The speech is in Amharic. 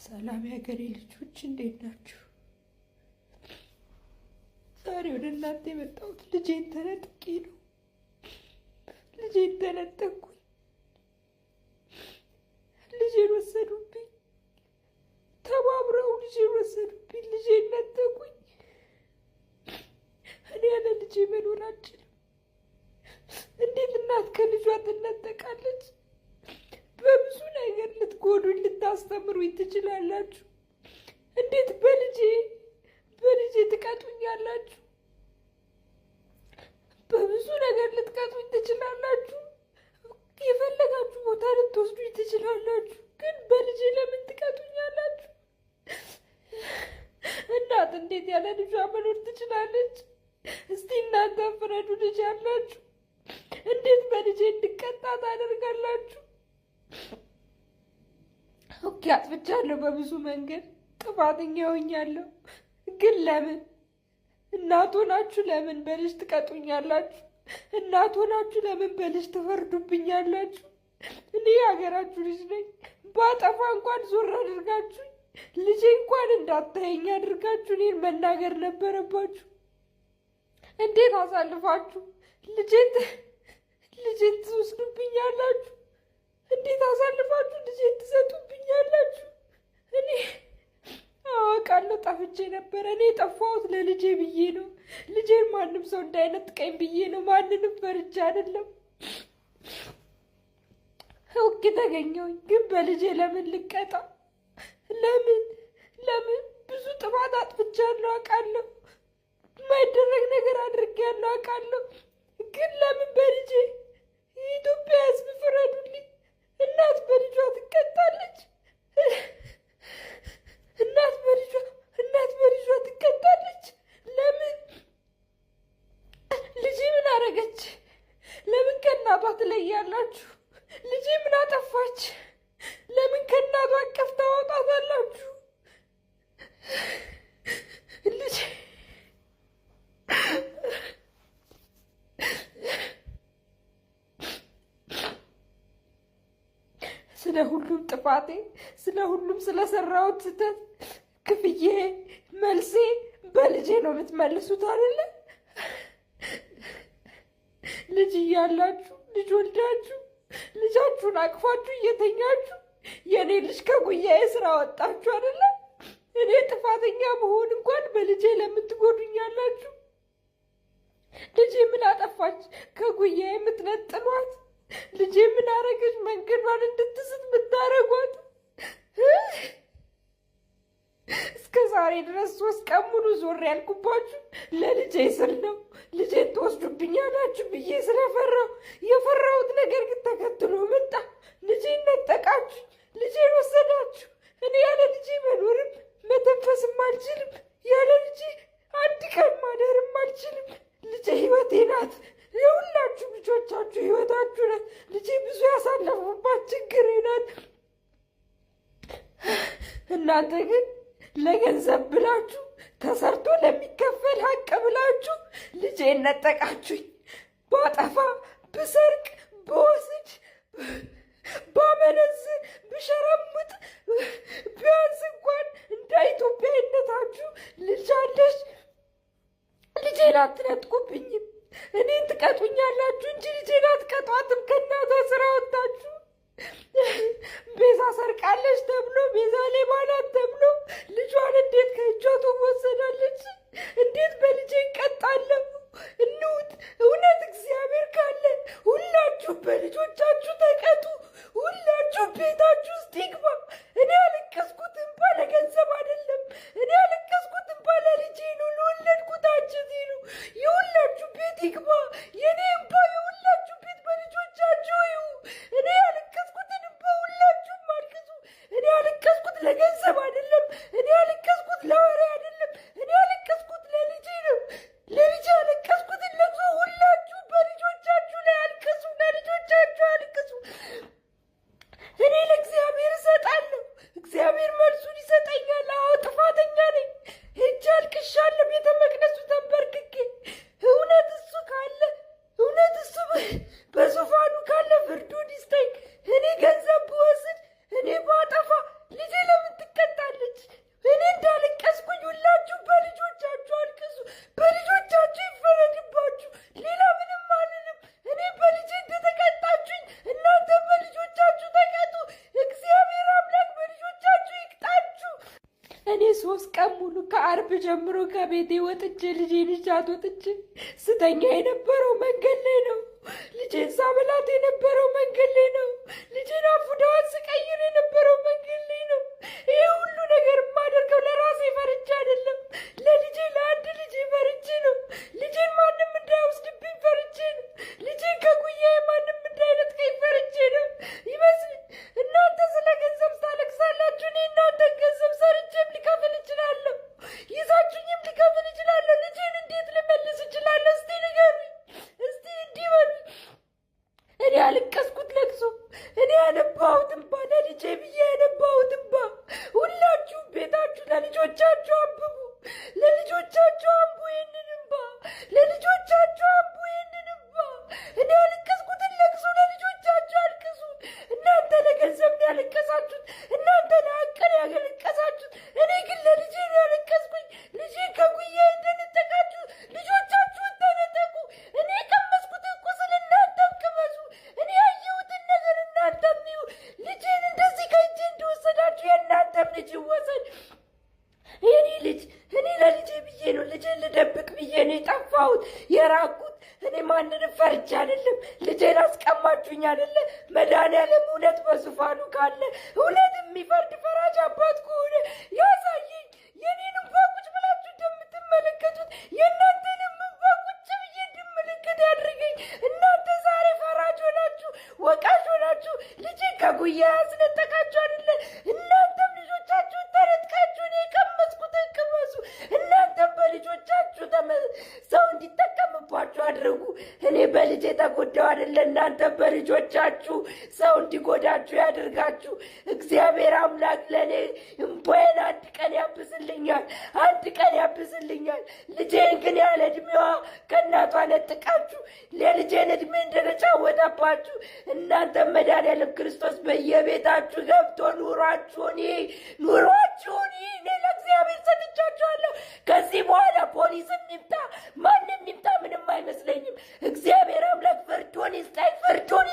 ሰላም የሀገሬ ልጆች እንዴት ናችሁ? ዛሬ ወደ እናንተ የመጣሁት ልጄን ተነጥቄ ነው። ልጄን ተነጠቅኩኝ። ልጄን ወሰዱብኝ። ተባብረው ልጄን ወሰዱብኝ። ልጄን ነጠቁኝ። እኔ ያለ ልጄ መኖር አልችልም። እንዴት እናት ከልጇ ትነጠቃለች? በብዙ ነገር ልትጎዱኝ ልታስተምሩኝ ትችላላችሁ። እንዴት በልጄ ትቀጡኛላችሁ? በብዙ ነገር ልትቀጡኝ ትችላላችሁ። የፈለጋችሁ ቦታ ልትወስዱኝ ትችላላችሁ። ግን በልጄ ለምን ትቀጡኛላችሁ? እናት እንዴት ያለ ልጇ መኖር ትችላለች? እስቲ እናንተ ፍረዱ። ልጅ ያላችሁ እንዴት በልጄ እንድቀጣ ታደርጋላችሁ? ኦኬ፣ አጥፍቻለሁ። በብዙ መንገድ ጥፋተኛ ሆኛለሁ። ግን ለምን እናት ሆናችሁ ለምን በልጅ ትቀጡኛላችሁ? እናት ሆናችሁ ለምን በልጅ ትፈርዱብኛላችሁ? እኔ የሀገራችሁ ልጅ ነኝ። ባጠፋ እንኳን ዞር አድርጋችሁ ልጄ እንኳን እንዳታየኝ አድርጋችሁ እኔን መናገር ነበረባችሁ። እንዴት አሳልፋችሁ ልጄን ትወስዱብኛላችሁ? እንዴት አሳልፋችሁ ልጄን ትሰጡብኛላችሁ? እኔ አውቃለሁ ጠፍቼ ነበረ። እኔ የጠፋሁት ለልጄ ብዬ ነው። ልጄን ማንም ሰው እንዳይነጥቀኝ ብዬ ነው። ማንንም ፈርቼ አይደለም። ህግ ተገኘሁኝ። ግን በልጄ ለምን ልቀጣ? ለምን ብዙ ጥፋት አጥፍቻለሁ አውቃለሁ። የማይደረግ ነገር አድርጌያለሁ አውቃለሁ። ግን ለምን በልጄ? የኢትዮጵያ ሕዝብ ፍረዱልኝ። እናት በልጇ ትቀጣለች? እናት በልጇ ትቀጣለች? ለምን? ልጄ ምን አደረገች? ለምን ከእናቷ ትለያላችሁ? ልጄ ምን አጠፋች? ለምን ከእናቷ አቀፍ ታወጣታላችሁ? ልጄ ስለ ሁሉም ጥፋቴ፣ ስለ ሁሉም ስለሰራሁት ስህተት ክፍዬ መልሴ በልጄ ነው የምትመልሱት አይደለ? ልጅ እያላችሁ ልጅ ወልዳችሁ ልጃችሁን አቅፋችሁ እየተኛችሁ የእኔ ልጅ ከጉያዬ ስራ ወጣችሁ አይደለ? እኔ ጥፋተኛ መሆን እንኳን በልጄ ለምትጎዱኛላችሁ? ልጄ ምን አጠፋች? ከጉያዬ የምትነጥሏት? ልጄ ምን አረገች? መንገዷን እንድትስት የምታረጓት? እስከ ዛሬ ድረስ 3 ቀን ሙሉ ዞር ያልኩባችሁ ለልጄ ስል ነው። ልጄን ትወስዱብኛላችሁ ብዬ ስለፈራሁ፣ የፈራሁት ነገር ግን ተከትሎ መጣ። ልጄን ነጠቃችሁ፣ ልጄን ወሰዳችሁ። እኔ ያለ ልጄ መኖርም መተንፈስም አልችልም። ያለ ልጄ አንድ ቀን ማደርም አልችልም። ልጄ ህይወቴ ናት። የሁላችሁ ልጆቻችሁ ህይወታችሁ ናት። ልጄ ብዙ ያሳለፉባት ችግሬ ናት። እናንተ ግን ለገንዘብ ብላችሁ ተሰርቶ ለሚከፈል ሀቅ ብላችሁ ልጄን ነጠቃችሁኝ። ባጠፋ ብሰርቅ ብወስድ ባመነዝር ብሸረሙጥ ቢያንስ እንኳን እንደ ኢትዮጵያዊነታችሁ ልጅ አለሽ። ልጄን አትነጥቁብኝም። እኔን ትቀጡኛላችሁ እንጂ ልጄን አትቀጧትም። ከእናቷ ስራ ወጣችሁ። ቤዛ ሰርቃለች ተብሎ ቤዛ ሌባ ናት ተብሎ ልጇን እንዴት ከእጇ ትወሰዳለች? እንዴት በልጄ እቀጣለሁ? እንውጥ። እውነት እግዚአብሔር ካለ ሁላችሁ በልጆቻችሁ ተቀጡ። ሁላችሁ ቤታችሁ ውስጥ ይግባ። እኔ ያለቀስኩት እንባ ለገንዘብ አይደለም። እኔ ያለቀስኩት እንባ ለልጄ ነው፣ ለወለድኩት አንጀቴ ነው። የሁላችሁ ቤት ይግባ። የኔ እንባ የሁላችሁ ቤት በልጆቻችሁ ይሁ። እኔ ያለቀስኩትን እንባ ሁላችሁም አልቅሱ። እኔ ያለቀስኩት ለገንዘብ አይደለም። እኔ ያለቀስኩት ለወሬ አይደለም። እኔ ያለቀስኩት ለልጄ ነው። ለልጄ ያለቀስኩትን ለቅሶ ሁላችሁ በልጆቻችሁ ላይ አልቅሱ። ለልጆቻችሁ አልቅሱ። እኔ ለእግዚአብሔር እሰጣለሁ። እግዚአብሔር መልሱን ይሰጠኛል። አዎ ጥፋተኛ ነኝ። ሄጄ አልቅሻለሁ ቤተ መቅደሱ ተንበርክኬ። እውነት እሱ ካለ እውነት እሱ በዙፋኑ ካለ ፍርዱን ይስጠኝ። እኔ ገንዘብ ብወስድ እኔ ባጠፋ ልጄ ለምን ትቀጣ እኔ 3 ቀን ሙሉ ከአርብ ጀምሮ ከቤቴ ወጥቼ ልጄን ይዣት ወጥቼ ስተኛ የነበረው መንገድ ላይ ነው። ልጄን ሳበላት የነበረው መንገድ ላይ ነው። ልጄን አፉዳዋን ስቀይር የነበረው መንገድ ላይ ነው። ይሄ ሁሉ ነገር የማደርገው ለራሴ ፈርቼ አይደለም፣ ለልጄ ለአንድ ልጄ ፈርቼ ነው። ልጄን ማንም እንዳይወስድብኝ ፈርቼ ነው። ልጄን ከጉያዬ ማንም እንዳይነጥቀኝ ፈርቼ ነው። ይመስል እናንተ ስለ ገንዘብ ታለቅሳላችሁ። እኔ እናንተን ገንዘብ ሰርቼም ሊከፍል እችላለሁ፣ ይዛችሁኝም ሊከፍል እችላለሁ። ልጄን እንዴት ልመልስ እችላለሁ? እስቲ ንገሩኝ፣ እስቲ እንዲህ በሉ። እኔ ያለቀስኩት ለቅሶ፣ እኔ ያነባሁት እንባ፣ ለልጄ ብዬ ያነባሁት እንባ። ሁላችሁም ቤታችሁ ለልጆቻችሁ አንብቡ፣ ለልጆቻችሁ አንቡ ይህንን እንባ፣ ለልጆቻችሁ አንቡ ይህንን እንባ። እኔ ያለቀስኩትን ለቅሶ ለልጆቻችሁ አልቅሱ። እናንተ ለገንዘብ ነው ያለቀሳችሁት፣ እናንተ ለሀቅ ነው ያለቀሳችሁት። እኔ ግን ለልጄ ነው ያለቀስኩኝ። ልጄን ከጉያዬ እንደነጠቃችሁ ልጆቻችሁን ተነጠቁ። እኔ የቀመስኩትን ቁስል እናንተም ቅመሱ። እኔ ያየሁትን ነገር እናንተም ይዩ። ልጄን እንደዚህ ከእጄ እንደወሰዳችሁ የእናንተም ልጅ ይወሰድ። የኔ ልጅ እኔ ለልጄ ብዬ ነው፣ ልጄን ልደብቅ ብዬ ነው የጠፋሁት የራኩት። እኔ ማንንም ፈርቼ አይደለም። ልጄን አስቀማችሁኝ አይደለ? መድኃኒዓለም እውነት በዙፋኑ ካለ፣ እውነት የሚፈርድ ፈራጅ አባት ከሆነ ያሳየኝ። የኔን እንባ ቁጭ ብላችሁ እንደምትመለከቱት የእናንተንም እንባ ቁጭ ብዬ እንድመለከት ያድርገኝ። እናንተ ዛሬ ፈራጅ ሆናችሁ፣ ወቃሽ ሆናችሁ ልጄን ከጉያ ያስነጠቃችሁ አይደለ? እናንተም ልጆቻችሁን ተነጥቃችሁ እኔ የቀመስኩትን ቅመሱ። እናንተም በልጆቻችሁ ሰው እንዲጠቀምባችሁ አድርጉ። እኔ በልጄ ተጎዳው አይደለ? እናንተም በልጆቻችሁ ሰው እንዲጎዳችሁ ያድርጋችሁ። እግዚአብሔር አምላክ ለእኔ እምባዬን አንድ ቀን ያብስልኛል፣ አንድ ቀን ያብስልኛል። ልጄን ግን ያለ እድሜዋ ከእናቷ ነጥቃችሁ ለልጄን እድሜ እንደተጫወተባችሁ እናንተም መድኃኒዓለም ክርስቶስ በየቤታችሁ ገብቶ ኑሯችሁን እኔ ለእግዚአብሔር ሰጥቻችኋለሁ። ከዚህ በኋላ ፖሊስም ይምጣ ማንም ይምጣ ምንም አይመስለኝም። እግዚአብሔር አምላክ ፍርዱን ይስጠኝ፣ ፍርዱን